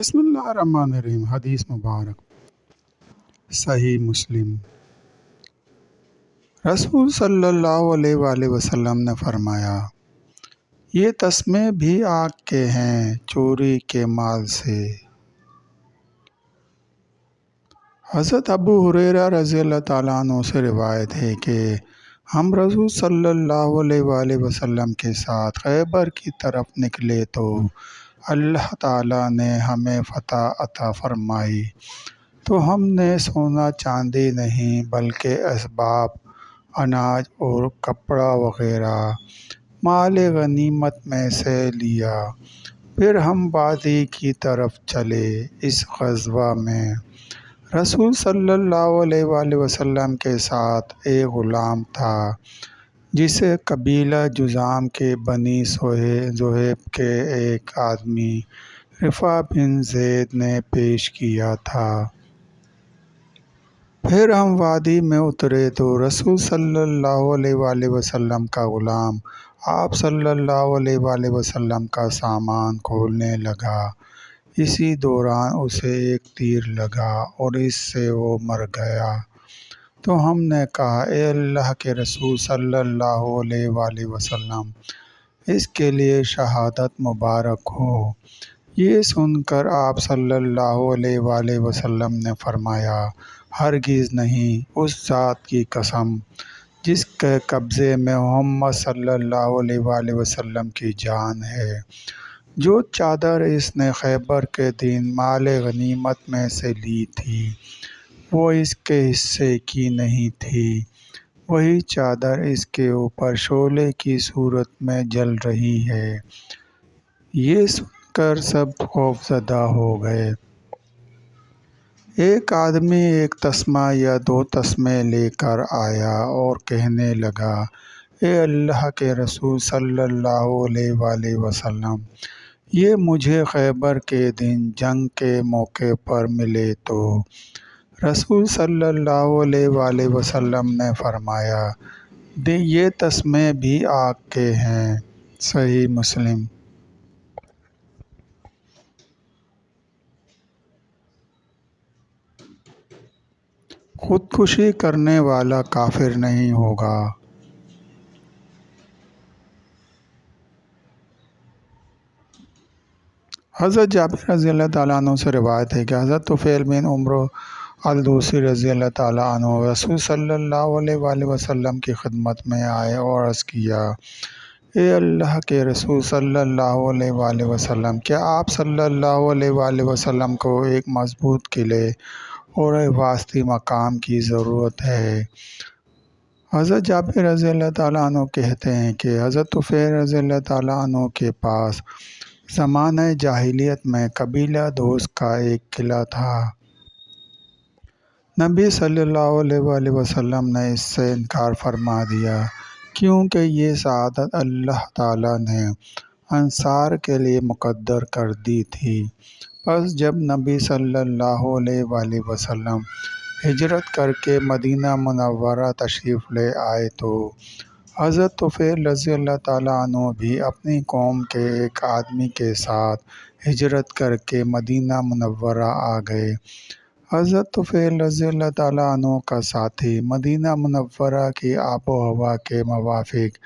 بسم اللہ الرحمن الرحیم۔ حدیث مبارک صحیح مسلم۔ رسول صلی اللہ علیہ وآلہ وسلم نے فرمایا، یہ تسمے بھی آگ کے ہیں چوری کے مال سے۔ حضرت ابو ہریرہ رضی اللہ تعالیٰ عنہ سے روایت ہے کہ ہم رسول صلی اللہ علیہ وآلہ وسلم کے ساتھ خیبر کی طرف نکلے تو اللہ تعالیٰ نے ہمیں فتح عطا فرمائی، تو ہم نے سونا چاندی نہیں بلکہ اسباب، اناج اور کپڑا وغیرہ مال غنیمت میں سے لیا۔ پھر ہم وادی کی طرف چلے۔ اس غزوہ میں رسول صلی اللہ علیہ وآلہ وسلم کے ساتھ ایک غلام تھا جسے قبیلہ جذام کے بنی ذہیب کے ایک آدمی رفاع بن زید نے پیش کیا تھا۔ پھر ہم وادی میں اترے تو رسول صلی اللہ علیہ وآلہ وسلم کا غلام آپ صلی اللہ علیہ وآلہ وسلم کا سامان کھولنے لگا۔ اسی دوران اسے ایک تیر لگا اور اس سے وہ مر گیا۔ تو ہم نے کہا، اے اللہ کے رسول صلی اللہ علیہ وآلہ وسلم، اس کے لیے شہادت مبارک ہو۔ یہ سن کر آپ صلی اللہ علیہ وآلہ وسلم نے فرمایا، ہرگز نہیں، اس ذات کی قسم جس کے قبضے میں محمد صلی اللہ علیہ وآلہ وسلم کی جان ہے، جو چادر اس نے خیبر کے دن مال غنیمت میں سے لی تھی وہ اس کے حصے کی نہیں تھی، وہی چادر اس کے اوپر شعلے کی صورت میں جل رہی ہے۔ یہ سن کر سب خوفزدہ ہو گئے۔ ایک آدمی ایک تسمہ یا دو تسمے لے کر آیا اور کہنے لگا، اے اللہ کے رسول صلی اللہ علیہ وآلہ وسلم، یہ مجھے خیبر کے دن جنگ کے موقع پر ملے۔ تو رسول صلی اللہ علیہ وآلہ وسلم نے فرمایا، یہ تسمے بھی آگ کے ہیں۔ صحیح مسلم۔ خودکشی کرنے والا کافر نہیں ہوگا۔ حضرت جابر رضی اللہ تعالیٰ عنہ سے روایت ہے کہ حضرت طفیل بن عمرو الدوسی رضی اللہ تعالیٰ عنہ رسول صلی اللہ علیہ وآلہ وسلم کی خدمت میں آئے اور عرض کیا، اے اللہ کے رسول صلی اللہ علیہ وآلہ وسلم، کیا آپ صلی اللہ علیہ وآلہ وسلم کو ایک مضبوط قلعے اور حفاظتی مقام کی ضرورت ہے؟ حضرت جابر رضی اللہ تعالیٰ عنہ کہتے ہیں کہ حضرت طفیل رضی اللہ تعالیٰ عنہ کے پاس زمانہ جاہلیت میں قبیلہ دوست کا ایک قلعہ تھا۔ نبی صلی اللہ علیہ وآلہ وسلم نے اس سے انکار فرما دیا کیونکہ یہ سعادت اللہ تعالیٰ نے انصار کے لیے مقدر کر دی تھی۔ پس جب نبی صلی اللہ علیہ وآلہ وسلم ہجرت کر کے مدینہ منورہ تشریف لے آئے تو حضرت طفیل رضی اللہ تعالیٰ عنہ بھی اپنی قوم کے ایک آدمی کے ساتھ ہجرت کر کے مدینہ منورہ آ گئے۔ حضرت طفیل رضی اللہ تعالیٰ عنہ کا ساتھی مدینہ منورہ کی آب و ہوا کے موافق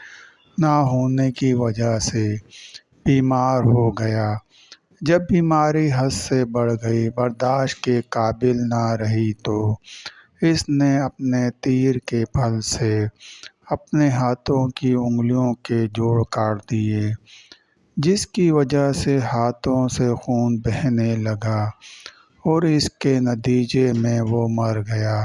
نہ ہونے کی وجہ سے بیمار ہو گیا۔ جب بیماری حد سے بڑھ گئی، برداشت کے قابل نہ رہی تو اس نے اپنے تیر کے پھل سے اپنے ہاتھوں کی انگلیوں کے جوڑ کاٹ دیے، جس کی وجہ سے ہاتھوں سے خون بہنے لگا اور اس کے نتیجے میں وہ مر گیا۔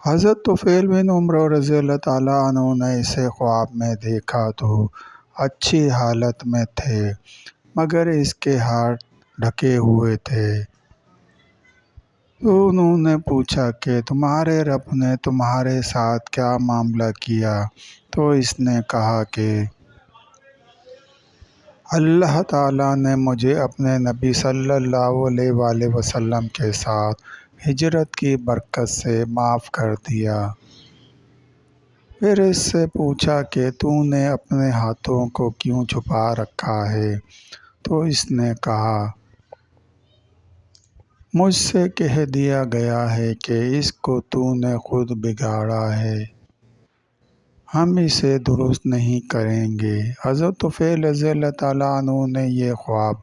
حضرت طفیل بن عمرو رضی اللہ تعالیٰ عنہ نے اسے خواب میں دیکھا تو اچھی حالت میں تھے مگر اس کے ہاتھ ڈھکے ہوئے تھے۔ تو انہوں نے پوچھا کہ تمہارے رب نے تمہارے ساتھ کیا معاملہ کیا؟ تو اس نے کہا کہ اللہ تعالیٰ نے مجھے اپنے نبی صلی اللہ علیہ وآلہ وسلم کے ساتھ ہجرت کی برکت سے معاف کر دیا۔ پھر اس سے پوچھا کہ تو نے اپنے ہاتھوں کو کیوں چھپا رکھا ہے؟ تو اس نے کہا، مجھ سے کہہ دیا گیا ہے کہ اس کو تو نے خود بگاڑا ہے، ہم اسے درست نہیں کریں گے۔ حضرت طفیل رضی اللہ تعالیٰ عنہ نے یہ خواب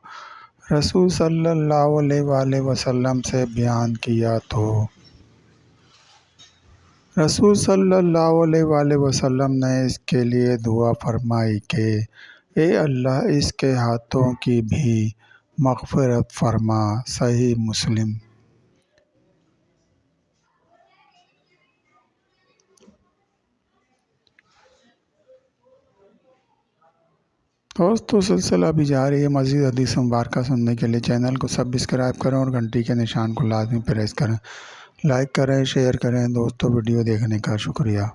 رسول صلی اللہ علیہ وآلہ وسلم سے بیان کیا تو رسول صلی اللہ علیہ وآلہ وسلم نے اس کے لیے دعا فرمائی کہ اے اللہ اس کے ہاتھوں کی بھی مغفرت فرما۔ صحیح مسلم۔ دوستو سلسلہ بھی جاری ہے۔ مزید حدیث مبارکہ سننے کے لیے چینل کو سبسکرائب کریں اور گھنٹی کے نشان کو لازمی پریس کریں، لائک کریں، شیئر کریں۔ دوستو ویڈیو دیکھنے کا شکریہ۔